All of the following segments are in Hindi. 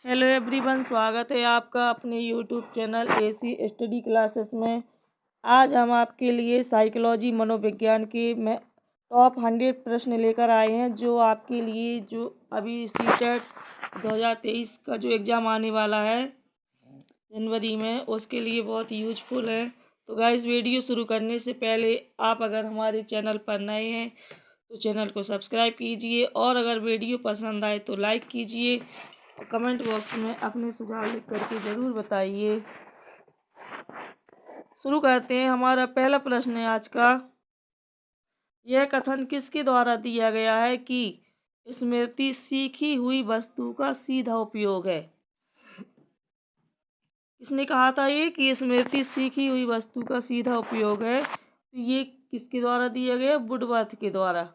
हेलो एवरीवन, स्वागत है आपका अपने YouTube channel AC study classes में। आज हम आपके लिए साइकोलॉजी मनोविज्ञान के में टॉप 100 प्रश्न लेकर आए हैं, जो आपके लिए जो अभी सीटेट 2023 का जो एग्ज़ाम आने वाला है जनवरी में, उसके लिए बहुत यूजफुल है। तो गाइस, वीडियो शुरू करने से पहले आप अगर हमारे चैनल पर नए हैं तो चैनल को सब्सक्राइब कीजिए, और अगर वीडियो पसंद आए तो लाइक कीजिए और कमेंट बॉक्स में अपने सुझाव लिख करके ज़रूर बताइए। शुरू करते हैं। हमारा पहला प्रश्न है आज का। यह कथन किसके द्वारा दिया गया है कि स्मृति सीखी हुई वस्तु का सीधा उपयोग है? किसने कहा था ये कि स्मृति सीखी हुई वस्तु का सीधा उपयोग है? तो ये किसके द्वारा दिया गया? वुडवर्थ के द्वारा।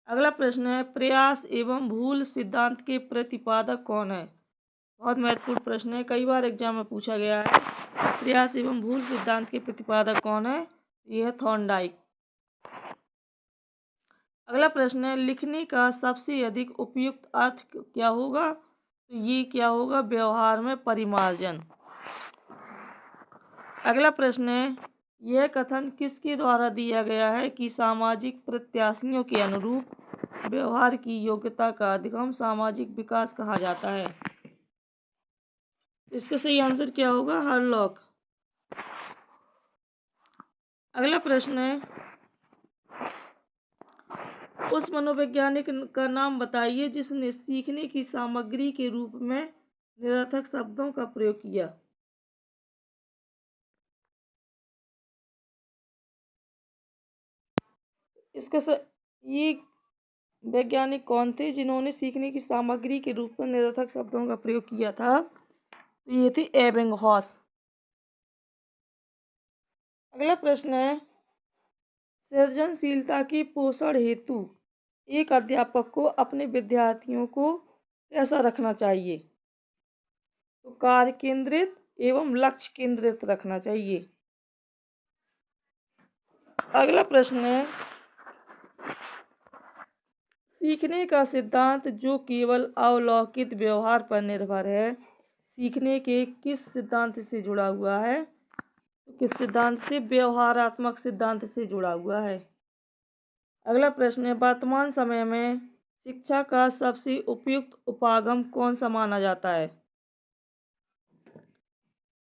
अगला प्रश्न है, प्रयास एवं भूल सिद्धांत के प्रतिपादक कौन है? बहुत महत्वपूर्ण प्रश्न है, कई बार एग्जाम में पूछा गया है। प्रयास एवं भूल सिद्धांत के प्रतिपादक कौन है? यह है थॉर्नडाइक। अगला प्रश्न है, लिखने का सबसे अधिक उपयुक्त अर्थ क्या होगा? तो ये क्या होगा? व्यवहार में परिमार्जन। अगला प्रश्न है, यह कथन किसके द्वारा दिया गया है कि सामाजिक प्रत्याशियों के अनुरूप व्यवहार की योग्यता का अधिगम सामाजिक विकास कहा जाता है? इसका सही आंसर क्या होगा? हरलॉक। अगला प्रश्न है, उस मनोवैज्ञानिक का नाम बताइए जिसने सीखने की सामग्री के रूप में निरर्थक शब्दों का प्रयोग किया। ये वैज्ञानिक कौन थे जिन्होंने सीखने की सामग्री के रूप में निरर्थक शब्दों का प्रयोग किया था? तो ये थे एबिंगहॉस। अगला प्रश्न है, सृजनशीलता के पोषण हेतु एक अध्यापक को अपने विद्यार्थियों को कैसा रखना चाहिए? तो कार्य केंद्रित एवं लक्ष्य केंद्रित रखना चाहिए। अगला प्रश्न है, सीखने का सिद्धांत जो केवल अवलोकित व्यवहार पर निर्भर है, सीखने के किस सिद्धांत से जुड़ा हुआ है? तो किस सिद्धांत से? व्यवहारात्मक सिद्धांत से जुड़ा हुआ है। अगला प्रश्न है, वर्तमान समय में शिक्षा का सबसे उपयुक्त उपागम कौन सा माना जाता है?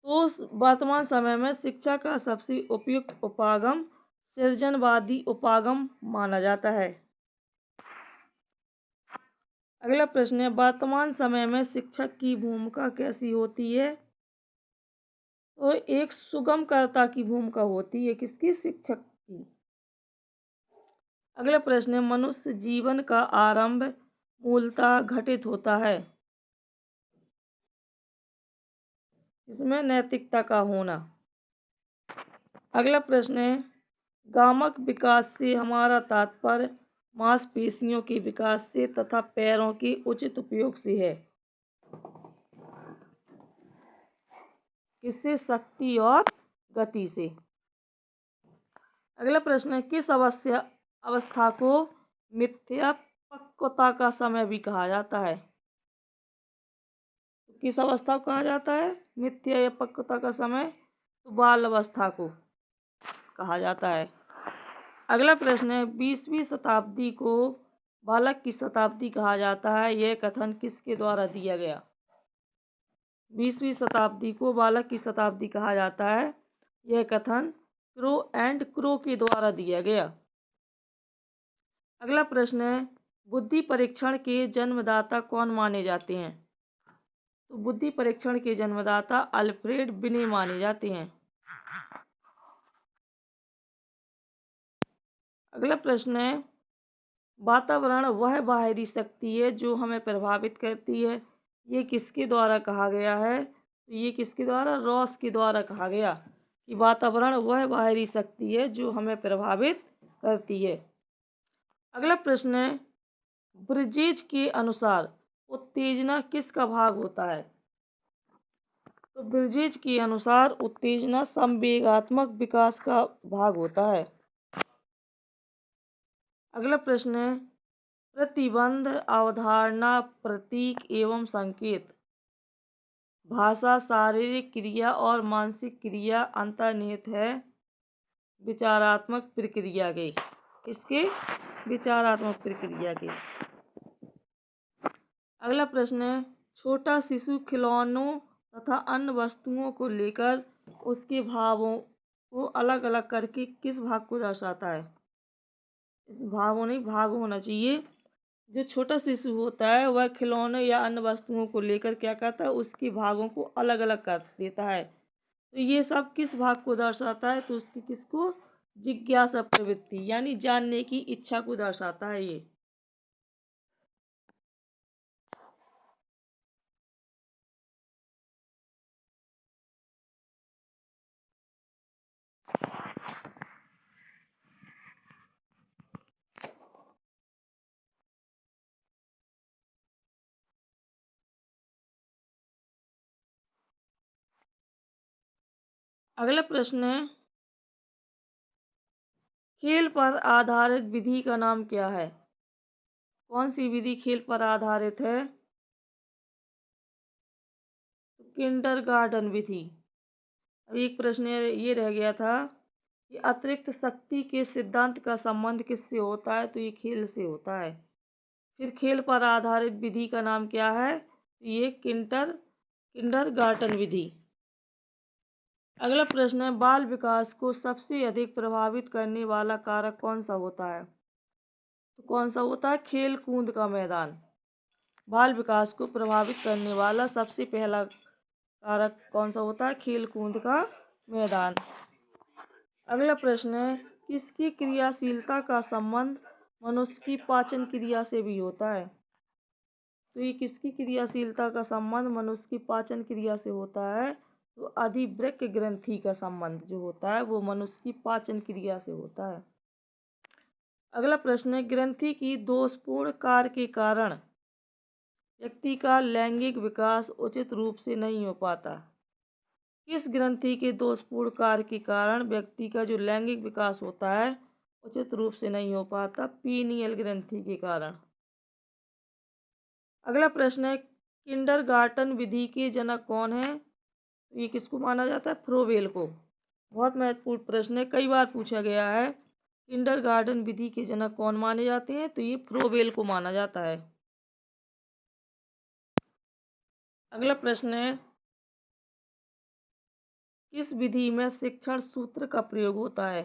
तो वर्तमान समय में शिक्षा का सबसे उपयुक्त उपागम सृजनवादी उपागम माना जाता है। अगला प्रश्न है, वर्तमान समय में शिक्षक की भूमिका कैसी होती है? तो एक सुगमकर्ता की भूमिका होती है। किसकी? शिक्षक की। अगला प्रश्न है, मनुष्य जीवन का आरंभ मूलतः घटित होता है। इसमें नैतिकता का होना। अगला प्रश्न है, गामक विकास से हमारा तात्पर्य मांसपेशियों के विकास से तथा पैरों के उचित उपयोग से है। किससे? शक्ति और गति से। अगला प्रश्न है, किस अवस्था को मिथ्या पक्वता का समय भी कहा जाता है? किस अवस्था को कहा जाता है मिथ्या या पक्वता का समय? तो बाल अवस्था को कहा जाता है। अगला प्रश्न है, 20वीं शताब्दी को बालक की शताब्दी कहा जाता है, यह कथन किसके द्वारा दिया गया? 20वीं शताब्दी को बालक की शताब्दी कहा जाता है, यह कथन क्रो एंड क्रो के द्वारा दिया गया। अगला प्रश्न है, बुद्धि परीक्षण के जन्मदाता कौन माने जाते हैं? तो बुद्धि परीक्षण के जन्मदाता अल्फ्रेड बिने माने जाते हैं। अगला प्रश्न है, वातावरण वह बाहरी शक्ति है जो हमें प्रभावित करती है, ये किसके द्वारा कहा गया है? तो ये किसके द्वारा? रॉस के द्वारा कहा गया कि वातावरण वह बाहरी शक्ति है जो हमें प्रभावित करती है। अगला प्रश्न है, ब्रिजेज के अनुसार उत्तेजना किसका भाग होता है? तो ब्रिजेज के अनुसार उत्तेजना संवेगात्मक विकास का भाग होता है। अगला प्रश्न है, प्रतिबंध, अवधारणा, प्रतीक एवं संकेत भाषा शारीरिक क्रिया और मानसिक क्रिया अंतर्निहित है विचारात्मक प्रक्रिया के। इसके विचारात्मक प्रक्रिया के। अगला प्रश्न है, छोटा शिशु खिलौनों तथा अन्य वस्तुओं को लेकर उसके भावों को अलग अलग करके किस भाग को दर्शाता है? इस भावों नहीं, भाग होना चाहिए। जो छोटा शिशु होता है वह खिलौने या अन्य वस्तुओं को लेकर क्या करता है, उसके भागों को अलग अलग कर देता है। तो ये सब किस भाग को दर्शाता है? तो उसकी किसको? जिज्ञासा प्रवृत्ति यानी जानने की इच्छा को दर्शाता है ये। अगला प्रश्न है, खेल पर आधारित विधि का नाम क्या है? कौन सी विधि खेल पर आधारित है? तो किंडरगार्टन विधि। अब एक प्रश्न ये रह गया था कि अतिरिक्त शक्ति के सिद्धांत का संबंध किससे होता है? तो ये खेल से होता है। फिर खेल पर आधारित विधि का नाम क्या है? तो ये किंडरगार्टन विधि। अगला प्रश्न है, बाल विकास को सबसे अधिक प्रभावित करने वाला कारक कौन सा होता है? तो कौन सा होता है? खेल कूद का मैदान। बाल विकास को प्रभावित करने वाला सबसे पहला कारक कौन सा होता है? खेल कूद का मैदान। अगला प्रश्न है, किसकी क्रियाशीलता का संबंध मनुष्य की पाचन क्रिया से भी होता है? तो ये किसकी क्रियाशीलता का संबंध मनुष्य की पाचन क्रिया से होता है? तो अधिवृक्क ग्रंथि का संबंध जो होता है वो मनुष्य की पाचन क्रिया से होता है। अगला प्रश्न है, ग्रंथि की दोषपूर्ण कार्य के कारण व्यक्ति का लैंगिक विकास उचित रूप से नहीं हो पाता। किस ग्रंथि के दोषपूर्ण कार्य के कारण व्यक्ति का जो लैंगिक विकास होता है उचित रूप से नहीं हो पाता? पीनियल ग्रंथि के कारण। अगला प्रश्न है, किंडरगार्टन विधि के जनक कौन है? ये किसको माना जाता है? फ्रोबेल को। बहुत महत्वपूर्ण प्रश्न है, कई बार पूछा गया है। किंडरगार्टन विधि के जनक कौन माने जाते हैं? तो ये फ्रोबेल को माना जाता है। अगला प्रश्न है, किस विधि में शिक्षण सूत्र का प्रयोग होता है?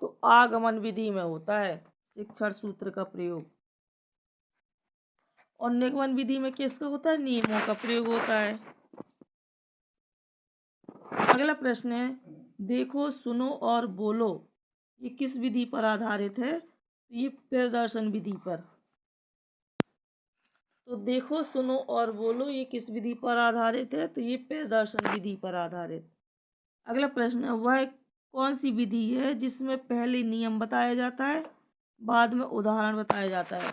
तो आगमन विधि में होता है शिक्षण सूत्र का प्रयोग। और निगमन विधि में किसका होता है? नियमों का प्रयोग होता है। अगला प्रश्न है, देखो सुनो और बोलो ये किस विधि पर आधारित है? तो ये प्रदर्शन विधि पर। तो देखो सुनो और बोलो ये किस विधि पर आधारित है? तो ये प्रदर्शन विधि पर आधारित। अगला प्रश्न है, वह कौन सी विधि है जिसमें पहले नियम बताया जाता है बाद में उदाहरण बताया जाता है?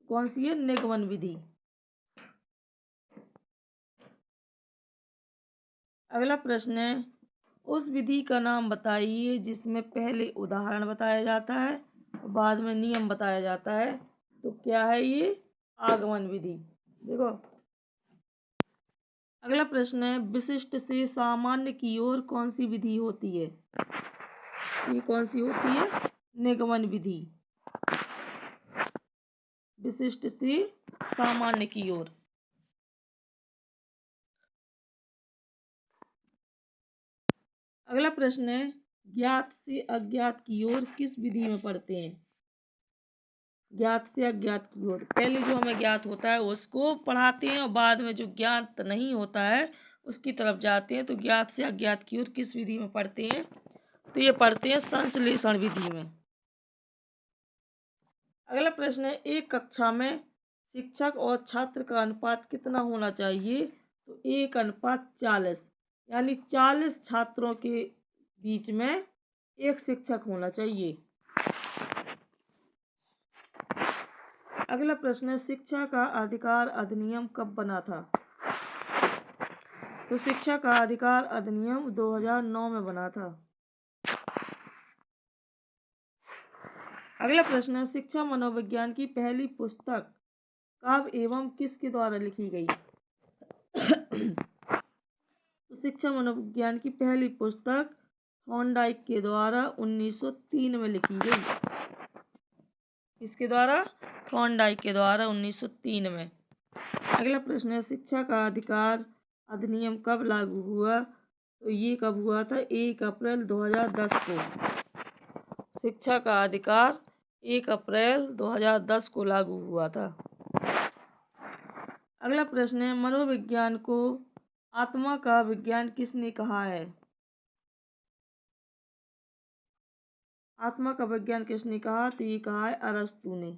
कौन सी है? निगमन विधि। अगला प्रश्न है, उस विधि का नाम बताइए जिसमें पहले उदाहरण बताया जाता है और बाद में नियम बताया जाता है। तो क्या है ये? आगमन विधि। देखो अगला प्रश्न है, विशिष्ट से सामान्य की ओर कौन सी विधि होती है? ये कौन सी होती है? निगमन विधि। विशिष्ट से सामान्य की ओर। अगला प्रश्न है, ज्ञात से अज्ञात की ओर किस विधि में पढ़ते हैं? ज्ञात से अज्ञात की ओर पहले जो हमें ज्ञात होता है उसको पढ़ाते हैं और बाद में जो ज्ञात नहीं होता है उसकी तरफ जाते हैं। तो ज्ञात से अज्ञात की ओर किस विधि में पढ़ते हैं? तो ये पढ़ते हैं संश्लेषण विधि में। अगला प्रश्न है, एक कक्षा में शिक्षक और छात्र का अनुपात कितना होना चाहिए? तो 1:40 यानी 40 छात्रों के बीच में एक शिक्षक होना चाहिए। अगला प्रश्न है, शिक्षा का अधिकार अधिनियम कब बना था? तो शिक्षा का अधिकार अधिनियम 2009 में बना था। अगला प्रश्न है, शिक्षा मनोविज्ञान की पहली पुस्तक कब एवं किसके द्वारा लिखी गई? तो शिक्षा मनोविज्ञान की पहली पुस्तक थॉर्नडाइक के द्वारा 1903 में लिखी गई। किसके द्वारा? थॉर्नडाइक के द्वारा 1903 में। अगला प्रश्न है, शिक्षा का अधिकार अधिनियम कब लागू हुआ? तो ये कब हुआ था? 1 अप्रैल 2010 को। शिक्षा का अधिकार 1 अप्रैल 2010 को लागू हुआ था। अगला प्रश्न है, मनोविज्ञान को आत्मा का विज्ञान किसने कहा है? आत्मा का विज्ञान किसने कहा? तो ये कहा है अरस्तु ने।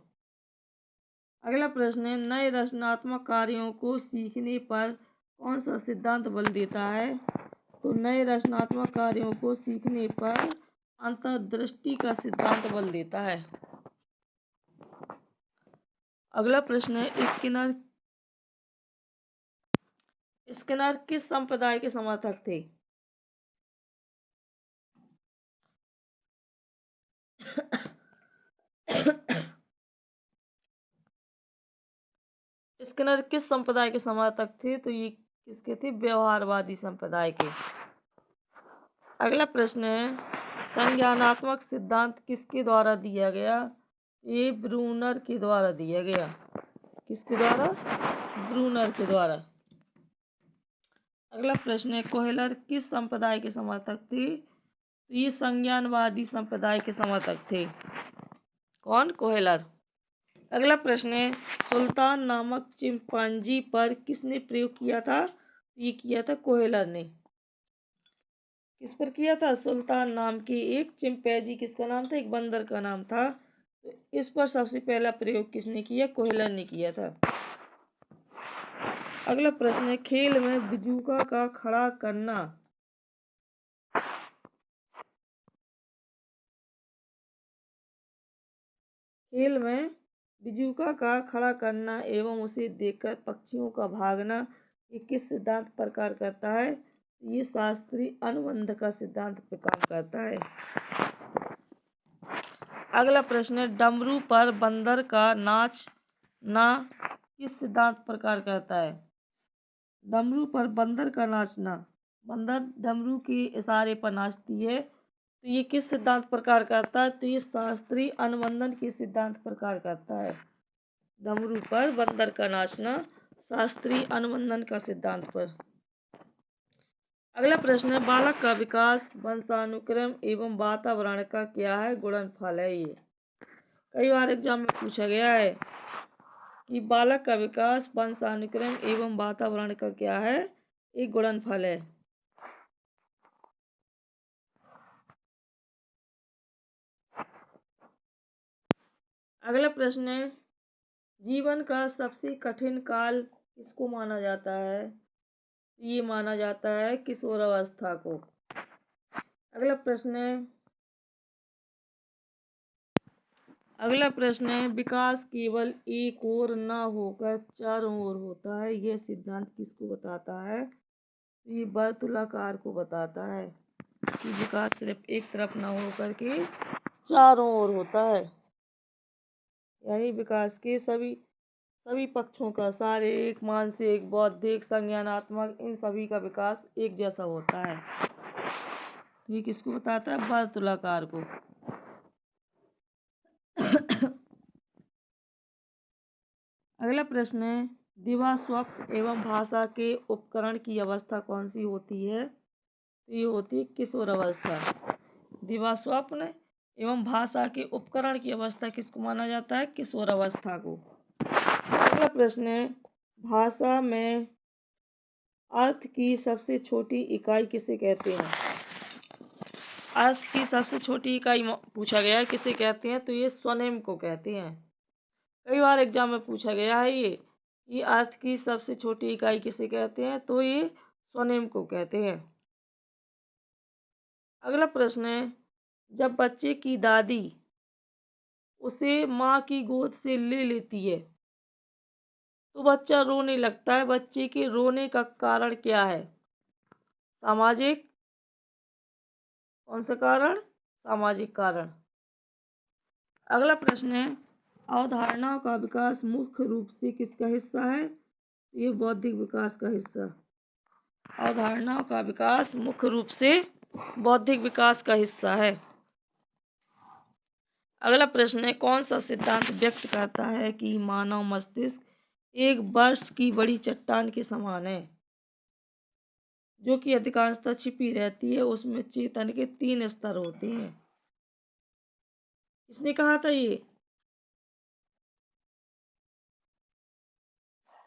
अगला प्रश्न है, नए रचनात्मक कार्यों को सीखने पर कौन सा सिद्धांत बल देता है? तो नए रचनात्मक कार्यों को सीखने पर अंतर्दृष्टि का सिद्धांत बल देता है। अगला प्रश्न है, स्किनर किस संप्रदाय के समर्थक थे? स्किनर किस संप्रदाय के समर्थक थे? तो ये किसके थे? व्यवहारवादी संप्रदाय के। अगला प्रश्न है, संज्ञानात्मक सिद्धांत किसके द्वारा दिया गया? ये ब्रूनर के द्वारा दिया गया। किसके द्वारा? ब्रूनर के द्वारा। अगला प्रश्न है, कोहेलर किस संप्रदाय के समर्थक थे? तो ये संज्ञानवादी संप्रदाय के समर्थक थे। कौन? कोहेलर। अगला प्रश्न है, सुल्तान नामक चिंपांजी पर किसने प्रयोग किया था? ये किया था कोहेलर ने। किस पर किया था? सुल्तान नाम की एक चिंपैंजी, किसका नाम था? एक बंदर का नाम था। तो इस पर सबसे पहला प्रयोग किसने किया? कोहेलर ने किया था। अगला प्रश्न है, खेल में बिजूका का खड़ा करना एवं उसे देखकर पक्षियों का भागना ये किस सिद्धांत पर कार्य करता है? ये शास्त्रीय अनुबंध का सिद्धांत पर काम करता है। अगला प्रश्न है, डमरू पर बंदर का नाचना किस सिद्धांत पर कार्य करता है? डमरू पर बंदर का नाचना, बंदर डमरू के इशारे पर नाचती है, तो ये किस सिद्धांत पर कार्य करता है? तो ये शास्त्रीय अनुबंधन के सिद्धांत पर कार्य करता है। डमरू पर बंदर का नाचना शास्त्रीय अनुबंधन का सिद्धांत पर। अगला प्रश्न है, बालक का विकास वंशानुक्रम एवं वातावरण का क्या है? गुणनफल है। ये कई बार एग्जाम में पूछा गया है कि बालक का विकास वंशानुक्रम एवं वातावरण का क्या है? एक गुणनफल है। अगला प्रश्न है, जीवन का सबसे कठिन काल किसको माना जाता है? ये माना जाता है किशोरावस्था को। अगला प्रश्न है, विकास केवल एक ओर न होकर चारों ओर होता है, यह सिद्धांत किसको बताता है? ये वर्तुलाकार को बताता है कि विकास सिर्फ एक तरफ न होकर के चारों ओर होता है, यानी विकास के सभी पक्षों का, शारीरिक, मानसिक, बौद्धिक, संज्ञानात्मक, इन सभी का विकास एक जैसा होता है। ये किसको बताता है? वर्तुलाकार को। अगला प्रश्न है, दिवा स्वप्न एवं भाषा के उपकरण की अवस्था कौन सी होती है? तो ये होती है किशोरावस्था। दिवा स्वप्न एवं भाषा के उपकरण की अवस्था किसको माना जाता है? किशोरावस्था को। अगला प्रश्न है, भाषा में अर्थ की सबसे छोटी इकाई किसे कहते हैं? अर्थ की सबसे छोटी इकाई पूछा गया है, किसे कहते हैं? तो ये स्वनेम को कहते हैं। कई बार एग्जाम में पूछा गया है ये अर्थ की सबसे छोटी इकाई किसे कहते हैं? तो ये स्वनेम को कहते हैं। अगला प्रश्न है, जब बच्चे की दादी उसे माँ की गोद से ले लेती है तो बच्चा रोने लगता है, बच्चे के रोने का कारण क्या है? सामाजिक। कौन सा कारण? सामाजिक कारण। अगला प्रश्न है, अवधारणाओं का विकास मुख्य रूप से किसका हिस्सा है? ये बौद्धिक विकास का हिस्सा। अवधारणाओं का विकास मुख्य रूप से बौद्धिक विकास का हिस्सा है। अगला प्रश्न है, कौन सा सिद्धांत व्यक्त करता है कि मानव मस्तिष्क एक बर्फ की बड़ी चट्टान के समान है, जो कि अधिकांशतः छिपी रहती है। उसमें चेतन के 3 स्तर होते हैं। किसने कहा था ये?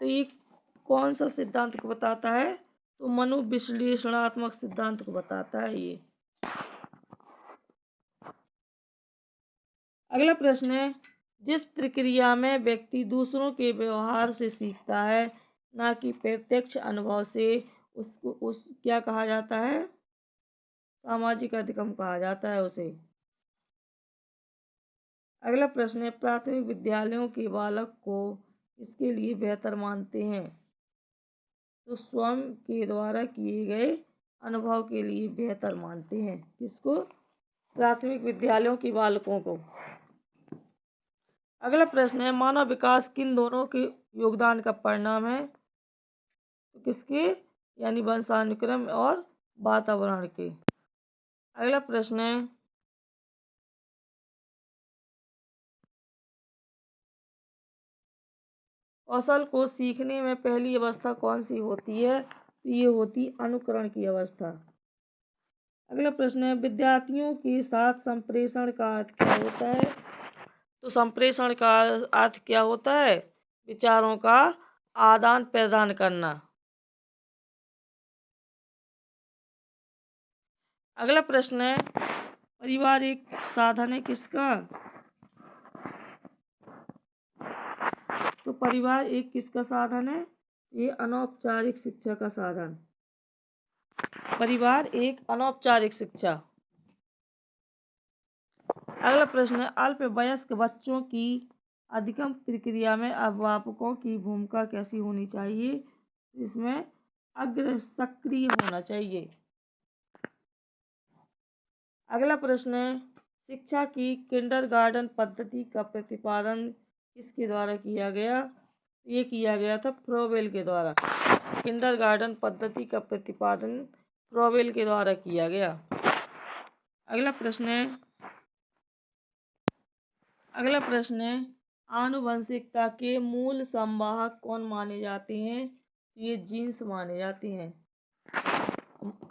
तो ये कौन सा सिद्धांत को बताता है? तो मनोविश्लेषणात्मक सिद्धांत को बताता है ये। अगला प्रश्न है, जिस प्रक्रिया में व्यक्ति दूसरों के व्यवहार से सीखता है, ना कि प्रत्यक्ष अनुभव से, उसको क्या कहा जाता है? सामाजिक अधिगम कहा जाता है उसे। अगला प्रश्न है, प्राथमिक विद्यालयों के बालक को किसके लिए बेहतर मानते हैं? तो स्वयं के द्वारा किए गए अनुभव के लिए बेहतर मानते हैं। किसको? प्राथमिक विद्यालयों के बालकों को। अगला प्रश्न है, मानव विकास किन दोनों के योगदान का परिणाम है? तो किसके? यानी वंशानुक्रम और वातावरण के। अगला प्रश्न है, कौशल को सीखने में पहली अवस्था कौन सी होती है? तो ये होती अनुकरण की अवस्था। अगला प्रश्न है, विद्यार्थियों के साथ संप्रेषण का अर्थ क्या होता है? तो संप्रेषण का अर्थ क्या होता है? विचारों का आदान प्रदान करना। अगला प्रश्न है, परिवार एक साधन है किसका? तो परिवार एक किसका साधन है? ये अनौपचारिक शिक्षा का साधन। परिवार एक अनौपचारिक शिक्षा। अगला प्रश्न है, अल्पवयस्क बच्चों की अधिगम प्रक्रिया में अभिभावकों की भूमिका कैसी होनी चाहिए? इसमें अग्र सक्रिय होना चाहिए। अगला प्रश्न है, शिक्षा की किंडरगार्टन पद्धति का प्रतिपादन किसके द्वारा किया गया? ये किया गया था फ्रोबेल के द्वारा। किंडरगार्टन पद्धति का प्रतिपादन फ्रोबेल के द्वारा किया गया। अगला प्रश्न है, आनुवंशिकता के मूल संवाहक कौन माने जाते हैं? ये जीन्स माने जाते हैं।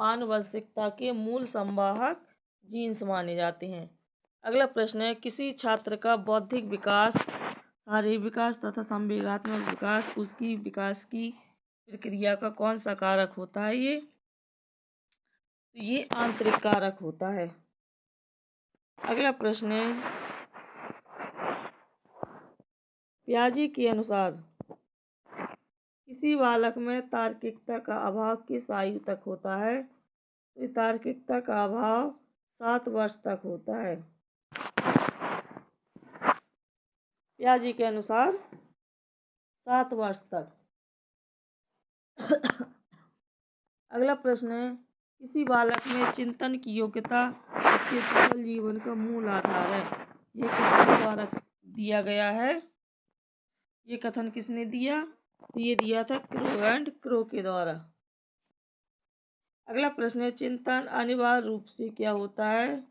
आनुवंशिकता के मूल संवाहक जीन्स माने जाते हैं। अगला प्रश्न है, किसी छात्र का बौद्धिक विकास, शारीरिक विकास तथा संवेगात्मक विकास, उसकी विकास की प्रक्रिया का कौन सा कारक होता है? ये आंतरिक कारक होता है। अगला प्रश्न है, पियाजे के अनुसार किसी बालक में तार्किकता का अभाव किस आयु तक होता है? तो तार्किकता का अभाव 7 वर्ष तक होता है। पियाजे के अनुसार 7 वर्ष तक। अगला प्रश्न है, किसी बालक में चिंतन की योग्यता इसके सफल जीवन का मूल आधार है। ये किसके द्वारा दिया गया है? ये कथन किसने दिया? तो ये दिया था क्रो के द्वारा। अगला प्रश्न है, चिंतन अनिवार्य रूप से क्या होता है?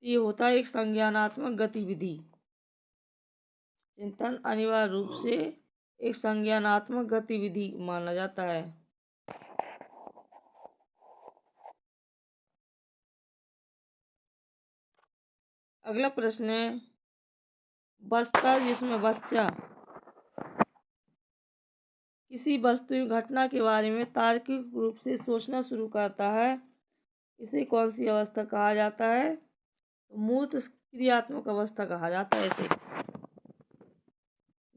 ये होता है एक संज्ञानात्मक गतिविधि। चिंतन अनिवार्य रूप से एक संज्ञानात्मक गतिविधि माना जाता है। अगला प्रश्न है, वस्ता जिसमें बच्चा किसी वस्तु या घटना के बारे में तार्किक रूप से सोचना शुरू करता है, इसे कौन सी अवस्था कहा जाता है? तो मूर्त क्रियात्मक अवस्था कहा जाता है इसे।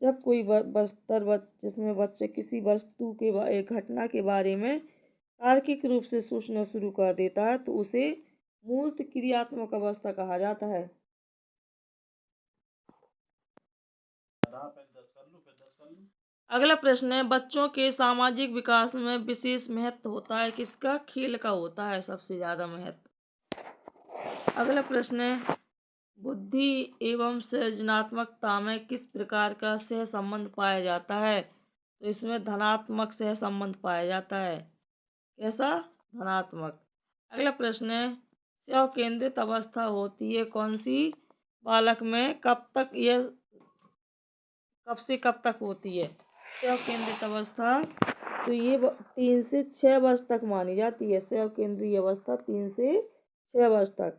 जब कोई जिसमें बच्चा किसी वस्तु के एक घटना के बारे में तार्किक रूप से सोचना शुरू कर देता है, तो उसे मूर्त क्रियात्मक अवस्था कहा जाता है। अगला प्रश्न है, बच्चों के सामाजिक विकास में विशेष महत्व होता है किसका? खेल का होता है सबसे ज्यादा महत्व। अगला प्रश्न है, बुद्धि एवं सृजनात्मकता में किस प्रकार का सह संबंध पाया जाता है? तो इसमें धनात्मक सह संबंध पाया जाता है। कैसा? धनात्मक। अगला प्रश्न है, स्व केंद्रित अवस्था होती है कौन सी? बालक में कब से कब तक होती है स्व केंद्रित अवस्था? तो ये 3 से 6 वर्ष तक मानी जाती है स्व केंद्रीय अवस्था, 3 से 6 वर्ष तक।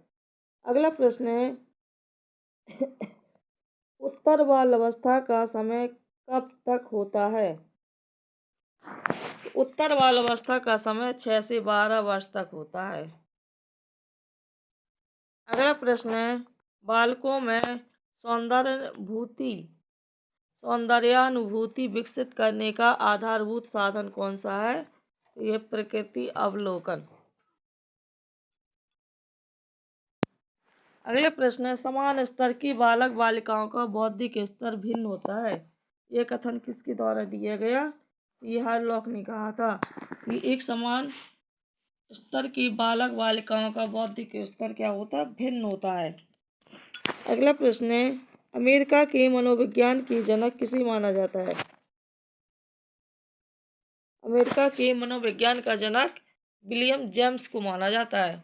अगला प्रश्न है, उत्तर बाल अवस्था का समय कब तक होता है? उत्तर बाल अवस्था का समय 6 से 12 वर्ष तक होता है। अगला प्रश्न है, बालकों में सौंदर्यानुभूति विकसित करने का आधारभूत साधन कौन सा है? तो यह प्रकृति अवलोकन। अगला प्रश्न है, समान स्तर की बालक बालिकाओं का बौद्धिक स्तर भिन्न होता है। यह कथन किसके द्वारा दिया गया? ये हार्लॉक ने कहा था कि एक समान स्तर की बालक बालिकाओं का बौद्धिक स्तर क्या होता है? भिन्न होता है। अगला प्रश्न है, अमेरिका के मनोविज्ञान के जनक किसे माना जाता है? अमेरिका के मनोविज्ञान का जनक विलियम जेम्स को माना जाता है।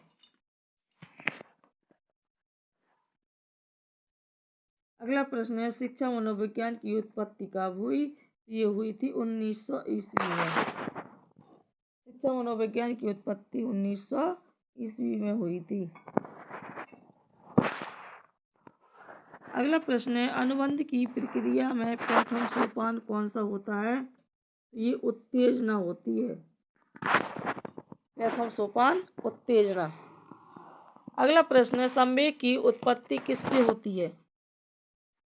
अगला प्रश्न है, शिक्षा मनोविज्ञान की उत्पत्ति कब हुई? ये हुई थी 1900 ईस्वी में। शिक्षा मनोविज्ञान की उत्पत्ति 1900 ईस्वी में हुई थी। अगला प्रश्न है, अनुबंध की प्रक्रिया में प्रथम सोपान कौन सा होता है? ये उत्तेजना होती है। प्रथम सोपान उत्तेजना। अगला प्रश्न है, संवेग की उत्पत्ति किससे होती है?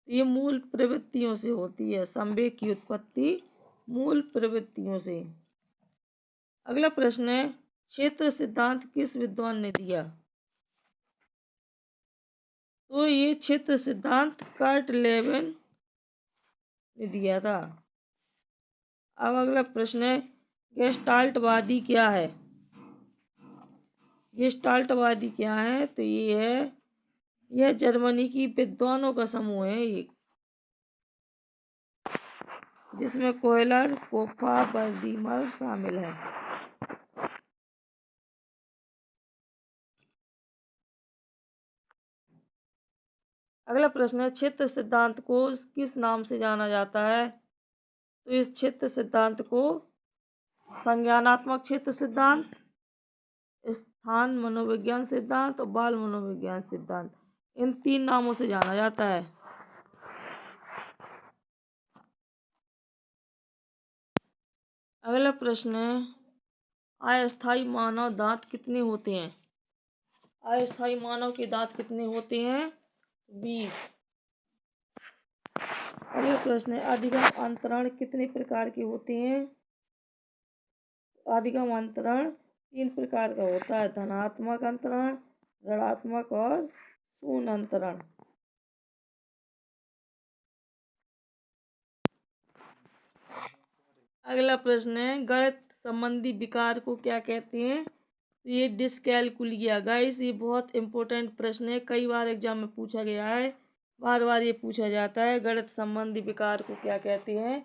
ये मूल प्रवृत्तियों से होती है। संवेग की उत्पत्ति मूल प्रवृत्तियों से। अगला प्रश्न है, क्षेत्र सिद्धांत किस विद्वान ने दिया? तो ये क्षेत्र सिद्धांत कर्ट लेविन ने दिया था। अब अगला प्रश्न है, गेस्टाल्टवादी क्या है? गेस्टाल्टवादी क्या है? तो यह जर्मनी की विद्वानों का समूह है, जिसमें कोयलर, कोफा, बर्दीमर शामिल है। अगला प्रश्न है, क्षेत्र सिद्धांत को किस नाम से जाना जाता है? तो इस क्षेत्र सिद्धांत को संज्ञानात्मक क्षेत्र सिद्धांत, स्थान मनोविज्ञान सिद्धांत और बाल मनोविज्ञान सिद्धांत, इन 3 नामों से जाना जाता है। अगला प्रश्न है, अस्थायी मानव दांत कितने होते हैं? अस्थायी मानव के दांत कितने होते हैं? 20। अगला प्रश्न है, अधिगम अंतरण कितने प्रकार के होते हैं? अधिगम अंतरण 3 प्रकार का होता है, धनात्मक अंतरण, ऋणात्मक और शून्य अंतरण। अगला प्रश्न है, गणित संबंधी विकार को क्या कहते हैं? ये डिस्कैलकुलिया। गाइस, ये बहुत इंपॉर्टेंट प्रश्न है, कई बार एग्जाम में पूछा गया है, बार बार ये पूछा जाता है। गणित संबंधी विकार को क्या कहते हैं?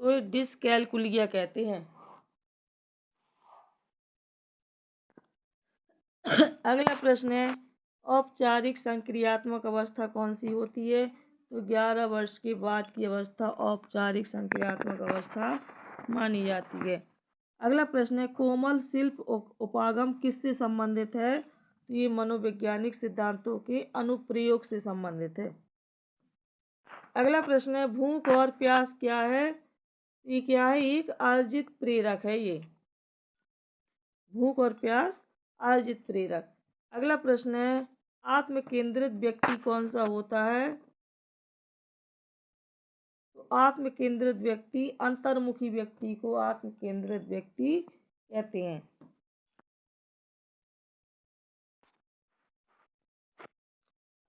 तो डिस्कैलकुलिया कहते हैं। अगला प्रश्न है, औपचारिक संक्रियात्मक अवस्था कौन सी होती है? तो 11 वर्ष के बाद की अवस्था औपचारिक संक्रियात्मक अवस्था मानी जाती है। अगला प्रश्न है, कोमल शिल्प उपागम किससे संबंधित है? तो ये मनोवैज्ञानिक सिद्धांतों के अनुप्रयोग से संबंधित है। अगला प्रश्न है, भूख और प्यास क्या है? ये क्या है? एक अर्जित प्रेरक है। ये भूख और प्यास अर्जित प्रेरक। अगला प्रश्न है, आत्म केंद्रित व्यक्ति कौन सा होता है? तो आत्म केंद्रित व्यक्ति, अंतर्मुखी व्यक्ति को आत्म केंद्रित व्यक्ति कहते हैं।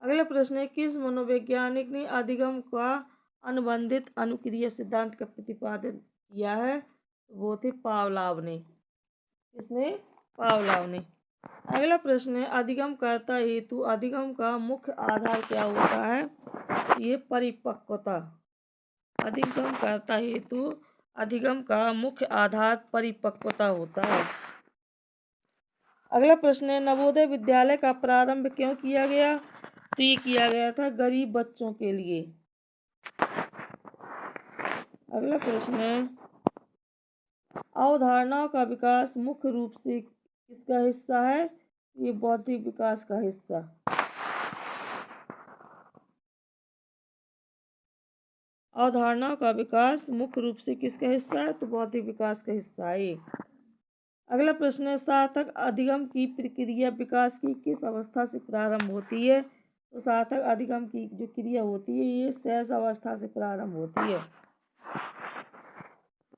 अगला प्रश्न है, किस मनोवैज्ञानिक ने अधिगम का अनुबंधित अनुक्रिया सिद्धांत का प्रतिपादन किया है? वो थे पावलाव ने। किसने? पावलाव ने। अगला प्रश्न है, अधिगमकर्ता हेतु अधिगम का मुख्य आधार क्या होता है? ये परिपक्वता। अधिगमकर्ता हेतु अधिगम का मुख्य आधार परिपक्वता होता है। अगला प्रश्न है, नवोदय विद्यालय का प्रारंभ क्यों किया गया? तो ये किया गया था गरीब बच्चों के लिए। अगला प्रश्न है, अवधारणाओं का विकास मुख्य रूप से किसका हिस्सा है? ये बौद्धिक विकास का हिस्सा। अवधारणाओं का विकास मुख्य रूप से किसका हिस्सा है? तो बौद्धिक विकास का हिस्सा है। अगला प्रश्न है, सार्थक अधिगम की प्रक्रिया विकास की किस अवस्था से प्रारंभ होती है? तो सार्थक अधिगम की जो क्रिया होती है ये सहज अवस्था से प्रारंभ होती है।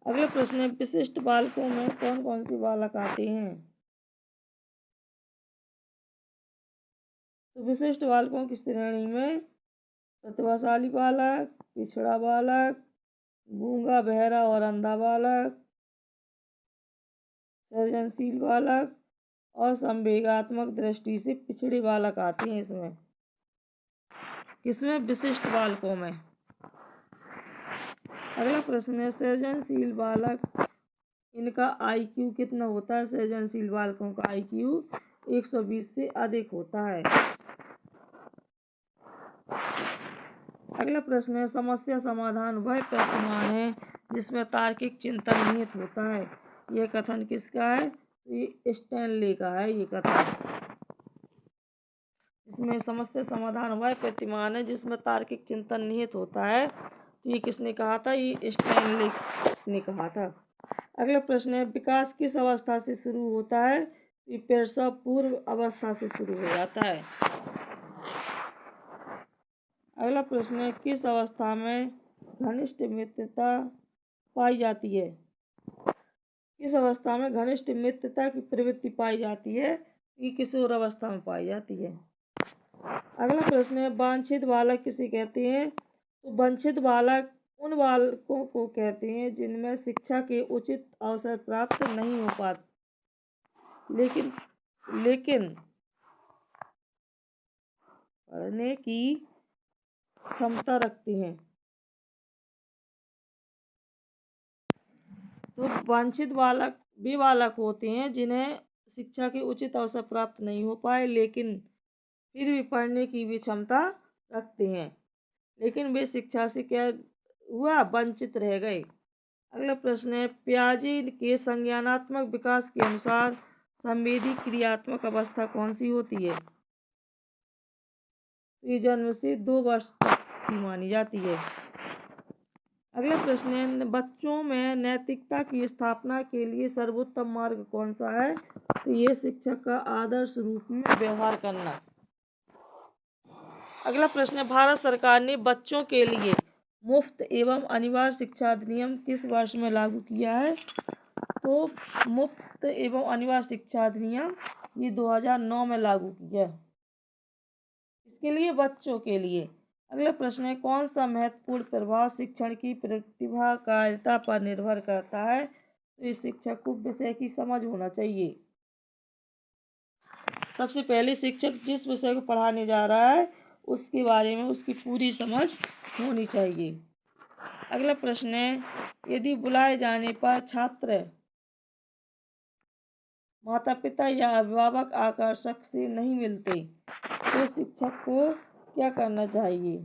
अगला प्रश्न है, विशिष्ट बालकों में कौन कौन से बालक आते हैं? तो विशिष्ट बालकों की श्रेणी में प्रतिभाशाली बालक, पिछड़ा बालक, गूंगा, बहरा और अंधा बालक, सृजनशील बालक और संवेगात्मक दृष्टि से पिछड़े बालक आते हैं इसमें। किसमें? विशिष्ट बालकों में। अगला प्रश्न है, सृजनशील बालक इनका IQ कितना होता है? सृजनशील बालकों का IQ 120 से अधिक होता है। अगला प्रश्न है, समस्या समाधान वह प्रतिमान है जिसमें तार्किक चिंतन निहित होता है। यह कथन किसका है? ये स्टैनले का है ये कथन। इसमें समस्या समाधान वह प्रतिमान है जिसमें तार्किक चिंतन निहित होता है। तो ये किसने कहा था? ये स्टैनले ने कहा था। अगला प्रश्न है, विकास किस अवस्था से शुरू होता है? ये प्रसव पूर्व अवस्था से शुरू हो जाता है। अगला प्रश्न है, किस अवस्था में घनिष्ठ मित्रता पाई जाती है? किस अवस्था में घनिष्ठ मित्रता की प्रवृत्ति पाई जाती है? ये किशोर अवस्था में पाई जाती है। अगला प्रश्न है, वांछित बालक किसे कहते हैं? तो वांछित बालक उन बालकों को कहते हैं जिनमें शिक्षा के उचित अवसर प्राप्त नहीं हो पाते लेकिन पढ़ने की क्षमता रखते हैं। तो वांछित बालक वे बालक होते हैं जिन्हें शिक्षा के उचित अवसर प्राप्त नहीं हो पाए लेकिन फिर भी पढ़ने की भी क्षमता रखते हैं, लेकिन वे शिक्षा से क्या हुआ? वंचित रह गए। अगला प्रश्न है, पियाजे के संज्ञानात्मक विकास के अनुसार संवेदी क्रियात्मक अवस्था कौन सी होती है? ये जन्म से 2 वर्ष तक की मानी जाती है। अगला प्रश्न है, बच्चों में नैतिकता की स्थापना के लिए सर्वोत्तम मार्ग कौन सा है? तो ये शिक्षक का आदर्श रूप में व्यवहार करना। अगला प्रश्न है, भारत सरकार ने बच्चों के लिए मुफ्त एवं अनिवार्य शिक्षा अधिनियम किस वर्ष में लागू किया है? तो मुफ्त एवं अनिवार्य शिक्षा अधिनियम ये 2009 में लागू किया। इसके लिए बच्चों के लिए। अगला प्रश्न है, कौन सा महत्वपूर्ण प्रभाव शिक्षण की प्रतिभाकारिता पर निर्भर करता है? तो इस शिक्षक को विषय की समझ होना चाहिए। सबसे पहले शिक्षक जिस विषय को पढ़ाने जा रहा है उसके बारे में उसकी पूरी समझ होनी चाहिए। अगला प्रश्न है, यदि बुलाए जाने पर छात्र, माता पिता या अभिभावक आकर्षक से नहीं मिलते तो शिक्षक को क्या करना चाहिए?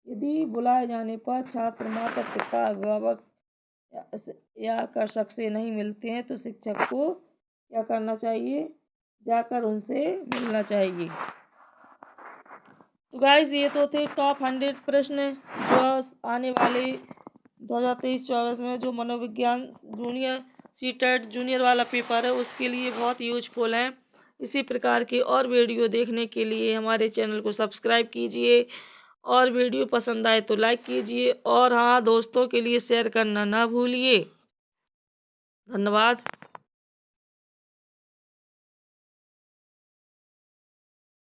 यदि बुलाए जाने पर छात्र, माता पिता, अभिभावक या आकर्षक से नहीं मिलते हैं तो शिक्षक को क्या करना चाहिए? जाकर उनसे मिलना चाहिए। तो गाइस ये तो थे टॉप 100 प्रश्न जो आने वाले 2023-24 में जो मनोविज्ञान जूनियर सीटेट जूनियर वाला पेपर है उसके लिए बहुत यूजफुल हैं। इसी प्रकार के और वीडियो देखने के लिए हमारे चैनल को सब्सक्राइब कीजिए और वीडियो पसंद आए तो लाइक कीजिए और हाँ, दोस्तों के लिए शेयर करना ना भूलिए। धन्यवाद।